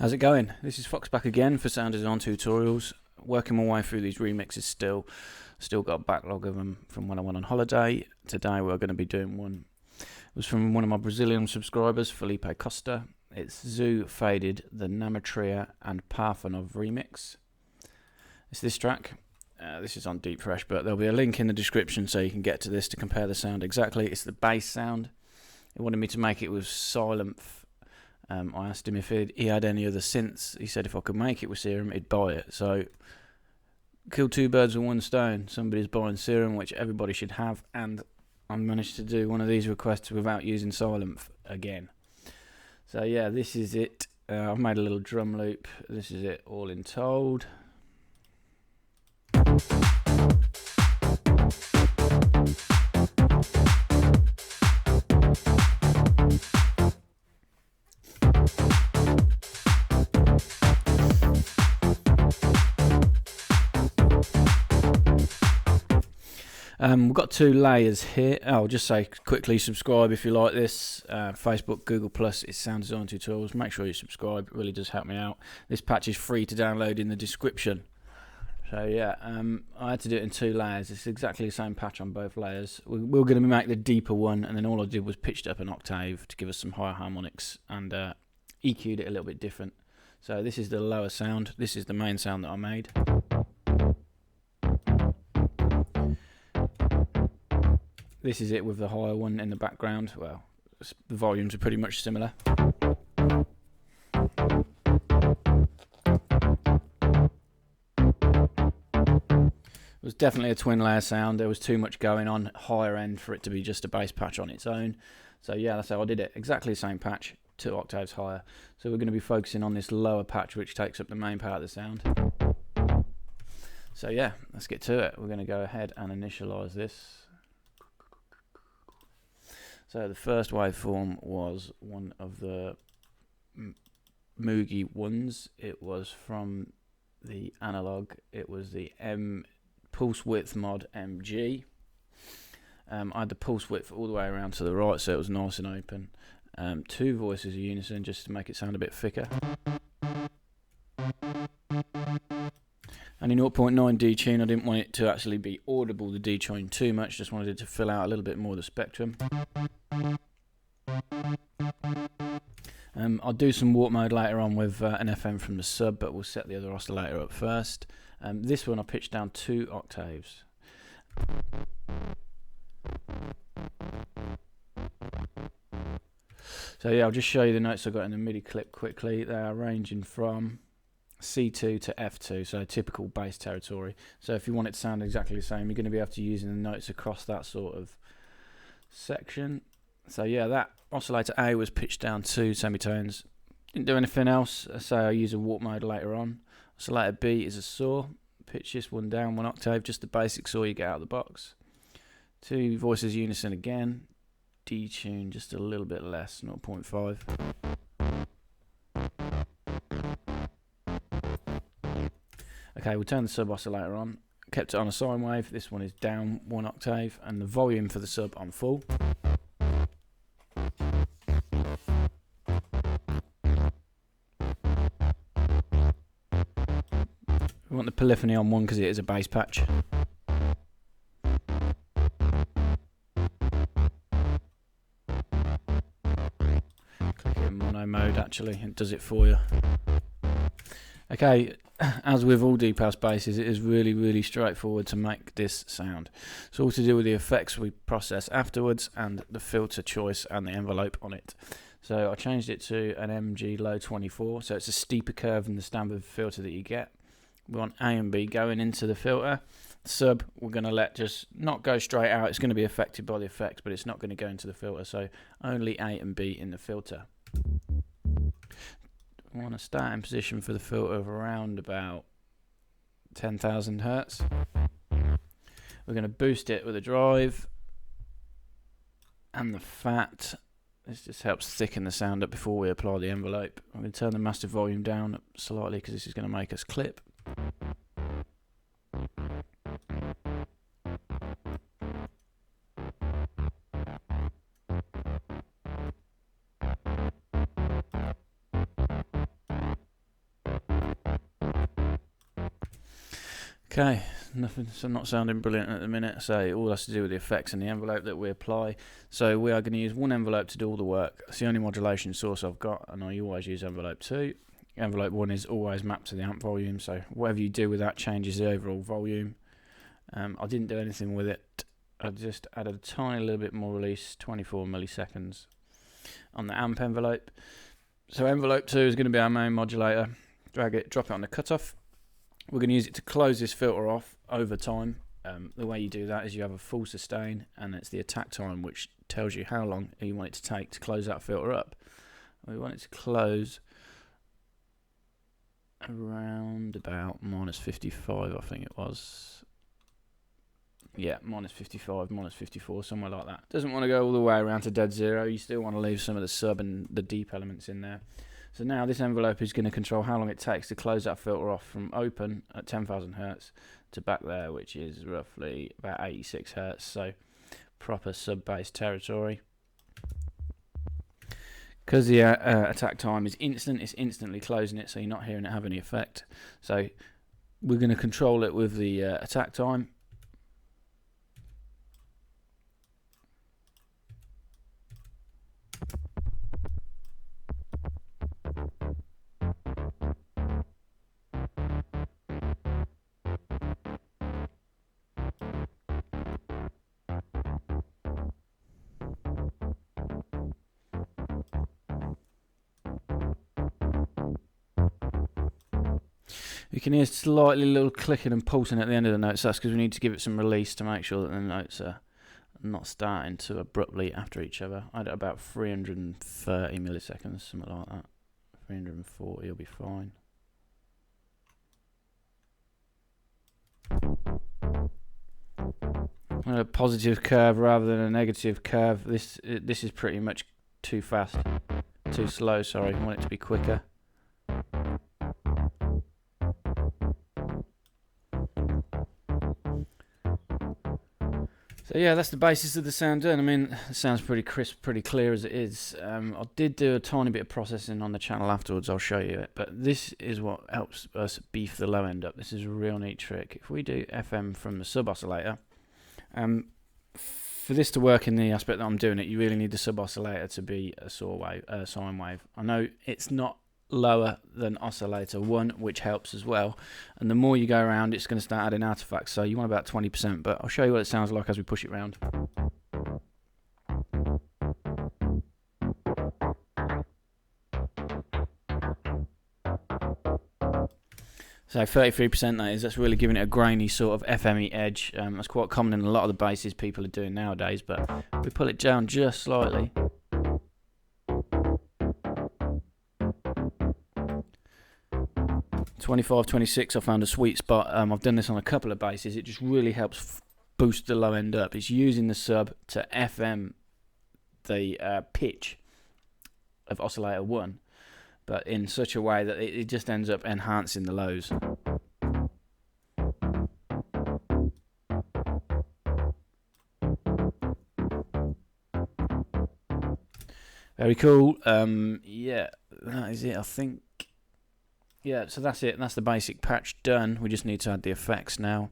How's it going? This is Fox back again for sound design tutorials. Working my way through these remixes still got a backlog of them from when I went on holiday. Today we're going to be doing one. It was from one of my Brazilian subscribers, Felipe Costa. It's Zoo Faded, the Namatria and Parfenov remix. It's this track. This is on Deep Fresh, but there'll be a link in the description so you can get to this to compare the sound exactly. It's the bass sound. He wanted me to make it with Serum. I asked him if he had any other synths. He said if I could make it with Serum, he'd buy it. So, kill two birds with one stone. Somebody's buying Serum, which everybody should have, and I managed to do one of these requests without using Silent again. So yeah, this is it. I've made a little drum loop. This is it all in told. We've got two layers here. I'll just say quickly subscribe if you like this. Facebook, Google+, it's Sound Design Tutorials. Make sure you subscribe, it really does help me out. This patch is free to download in the description. So yeah, I had to do it in two layers. It's exactly the same patch on both layers. We're going to make the deeper one, and then all I did was pitched up an octave to give us some higher harmonics and EQ'd it a little bit different. So this is the lower sound. This is the main sound that I made. This is it with the higher one in the background. Well, the volumes are pretty much similar. It was definitely a twin layer sound. There was too much going on higher end for it to be just a bass patch on its own. So yeah, that's how I did it. Exactly the same patch, 2 octaves higher. So we're going to be focusing on this lower patch which takes up the main part of the sound. So yeah, let's get to it. We're going to go ahead and initialize this. So the first waveform was one of the Moogie ones. It was from the analog. It was the pulse width mod MG. I had the pulse width all the way around to the right, so it was nice and open. 2 voices of unison just to make it sound a bit thicker. And in 0.9 detune, I didn't want it to actually be audible, the detune, too much. Just wanted it to fill out a little bit more of the spectrum. I'll do some warp mode later on with an FM from the sub, but we'll set the other oscillator up first. This one I pitched down 2 octaves. So yeah, I'll just show you the notes I got in the MIDI clip quickly. They are ranging from C2 to F2, so typical bass territory. So if you want it to sound exactly the same, you're going to be able to use the notes across that sort of section. So yeah, that oscillator A was pitched down 2 semitones. Didn't do anything else. So I'll use a warp mode later on. Oscillator B is a saw. Pitch this one down 1 octave, just the basic saw you get out of the box. 2 voices unison again. Detune just a little bit less, 0.5. Okay, we'll turn the sub oscillator on. Kept it on a sine wave. This one is down 1 octave, and the volume for the sub on full. We want the polyphony on 1 because it is a bass patch. Click it in mono mode actually, it does it for you. Okay, as with all deep house basses, it is really straightforward to make this sound. It's all to do with the effects we process afterwards and the filter choice and the envelope on it. So I changed it to an MG low 24, so it's a steeper curve than the standard filter that you get. We want A and B going into the filter. The sub we're going to let just not go straight out. It's going to be affected by the effects, but it's not going to go into the filter, so only A and B in the filter. I want to start in position for the filter of around about 10,000 Hertz. We're going to boost it with a drive and the fat. This just helps thicken the sound up before we apply the envelope. I'm going to turn the master volume down slightly because this is going to make us clip. Okay, nothing. So not sounding brilliant at the minute. So all has to do with the effects and the envelope that we apply. So we are going to use one envelope to do all the work. It's the only modulation source I've got, and I always use envelope 2. Envelope 1 is always mapped to the amp volume, so whatever you do with that changes the overall volume. I didn't do anything with it. I just added a tiny little bit more release, 24 milliseconds, on the amp envelope. So envelope 2 is going to be our main modulator. Drag it, drop it on the cutoff. We're going to use it to close this filter off over time. The way you do that is you have a full sustain, and it's the attack time which tells you how long you want it to take to close that filter up. We want it to close around about -55, I think it was. Yeah, -55, -54, somewhere like that. Doesn't want to go all the way around to dead zero. You still want to leave some of the sub and the deep elements in there. So now this envelope is going to control how long it takes to close that filter off from open at 10,000 Hz to back there, which is roughly about 86 Hz. So proper sub-bass territory. Because the attack time is instant, it's instantly closing it, so you're not hearing it have any effect. So we're going to control it with the attack time. You can hear slightly little clicking and pulsing at the end of the notes. That's because we need to give it some release to make sure that the notes are not starting to abruptly after each other. I had about 330 milliseconds, something like that. 340 will be fine. A positive curve rather than a negative curve. This is pretty much too fast, too slow. Sorry, I want it to be quicker. So yeah, that's the basis of the sound done. I mean, it sounds pretty crisp, pretty clear as it is. I did do a tiny bit of processing on the channel afterwards, I'll show you it. But this is what helps us beef the low end up. This is a real neat trick. If we do FM from the sub-oscillator, for this to work in the aspect that I'm doing it, you really need the sub-oscillator to be a sine wave. I know it's not lower than oscillator 1, which helps as well, and the more you go around, it's going to start adding artifacts, so you want about 20%, but I'll show you what it sounds like as we push it round. So 33% that is, that's really giving it a grainy sort of FME edge. That's quite common in a lot of the basses people are doing nowadays, but if we pull it down just slightly, 25, 26, I found a sweet spot. I've done this on a couple of basses. It just really helps boost the low end up. It's using the sub to FM the pitch of oscillator 1, but in such a way that it just ends up enhancing the lows. Very cool. Yeah, that is it, I think. Yeah, so that's it. That's the basic patch done. We just need to add the effects now.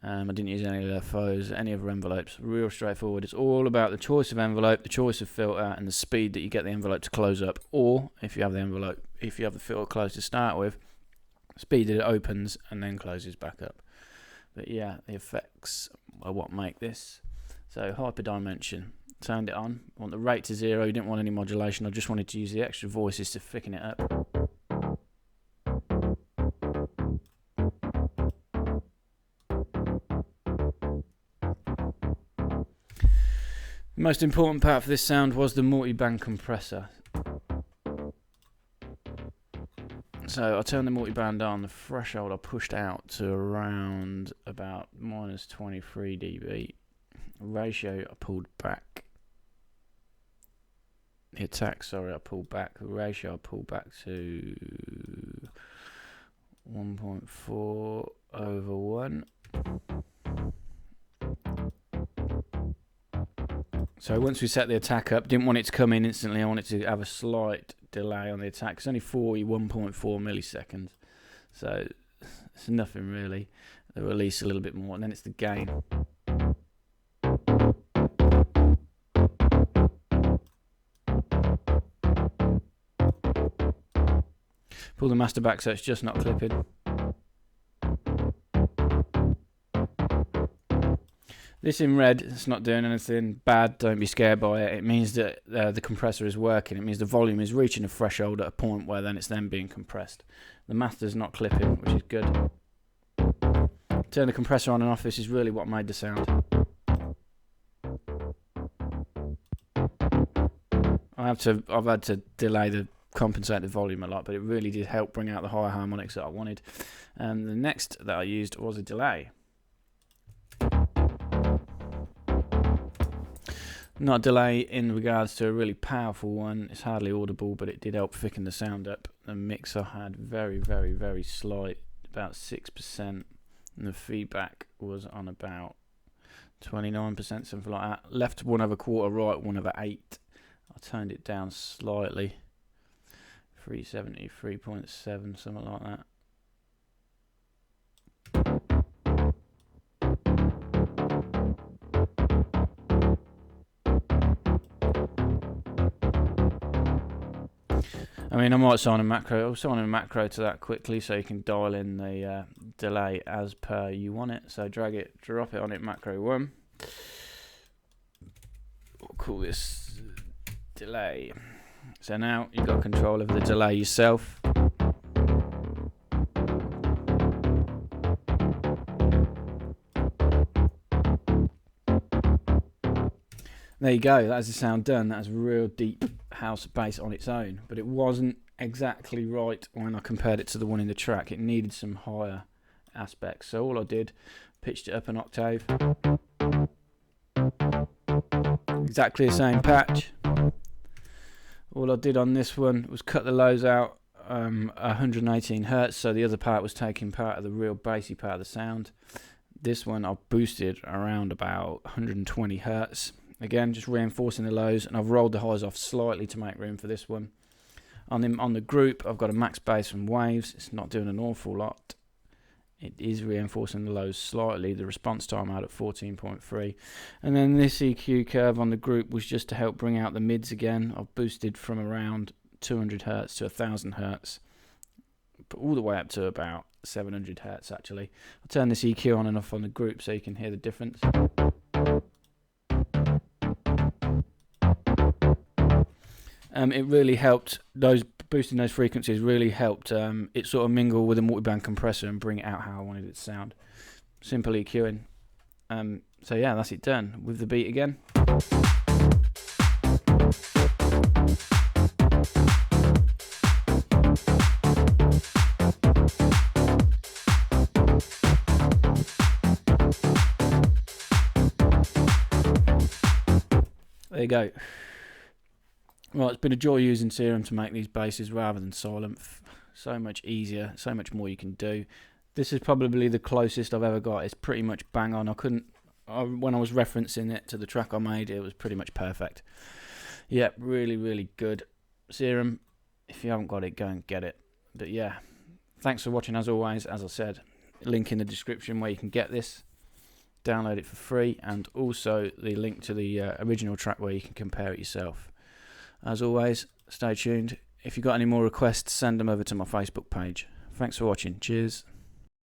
I didn't use any LFOs, any other envelopes. Real straightforward. It's all about the choice of envelope, the choice of filter, and the speed that you get the envelope to close up. Or if you have the filter closed to start with, speed that it opens and then closes back up. But yeah, the effects are what make this. So hyperdimension. Turned it on. I want the rate to 0. You didn't want any modulation. I just wanted to use the extra voices to thicken it up. The most important part for this sound was the multi-band compressor. So I turned the multi-band on, the threshold I pushed out to around about -23 dB. Ratio I pulled back. The attack, sorry, I pulled back. The ratio I pulled back to 1.4/1. So once we set the attack up, didn't want it to come in instantly. I wanted to have a slight delay on the attack. It's only 41.4 milliseconds, so it's nothing really. the release a little bit more, and then it's the gain. Pull the master back so it's just not clipping. This in red, it's not doing anything bad, don't be scared by it. It means that the compressor is working. It means the volume is reaching a threshold at a point where then it's then being compressed. The master's not clipping, which is good. Turn the compressor on and off. This is really what made the sound. I've had to delay the compensate the volume a lot, but it really did help bring out the higher harmonics that I wanted. And the next that I used was a delay. Not a delay in regards to a really powerful one. It's hardly audible, but it did help thicken the sound up. The mixer had very, very, very slight, about 6%, and the feedback was on about 29%, something like that. Left 1/4, right 1/8. I turned it down slightly. 370, 3.7, something like that. I mean, I might assign a macro. I'll assign a macro to that quickly so you can dial in the delay as per you want it. So drag it, drop it on it, macro 1. We'll call this delay. So now you've got control of the delay yourself. There you go, that's the sound done. That's a real deep house bass on its own, but it wasn't exactly right when I compared it to the one in the track. It needed some higher aspects, so all I did, pitched it up an octave. Exactly the same patch. All I did on this one was cut the lows out 118 Hertz, so the other part was taking part of the real bassy part of the sound. This one I boosted around about 120 Hertz. Again, just reinforcing the lows, and I've rolled the highs off slightly to make room for this one. On the group, I've got a max bass from Waves. It's not doing an awful lot. It is reinforcing the lows slightly. The response time out at 14.3. And then this EQ curve on the group was just to help bring out the mids again. I've boosted from around 200 Hertz to 1000 Hertz, but all the way up to about 700 Hertz actually. I'll turn this EQ on and off on the group so you can hear the difference. It really helped, boosting those frequencies really helped it sort of mingle with a multiband compressor and bring it out how I wanted it to sound. Simple EQing. So yeah, that's it done. With the beat again. There you go. Well, it's been a joy using Serum to make these basses rather than Silent. So much easier, so much more you can do. This is probably the closest I've ever got. It's pretty much bang on. When I was referencing it to the track I made, it was pretty much perfect. Yep, really, really good. Serum, if you haven't got it, go and get it. But yeah, thanks for watching as always. As I said, link in the description where you can get this. Download it for free, and also the link to the original track where you can compare it yourself. As always, stay tuned. If you've got any more requests, send them over to my Facebook page. Thanks for watching. Cheers.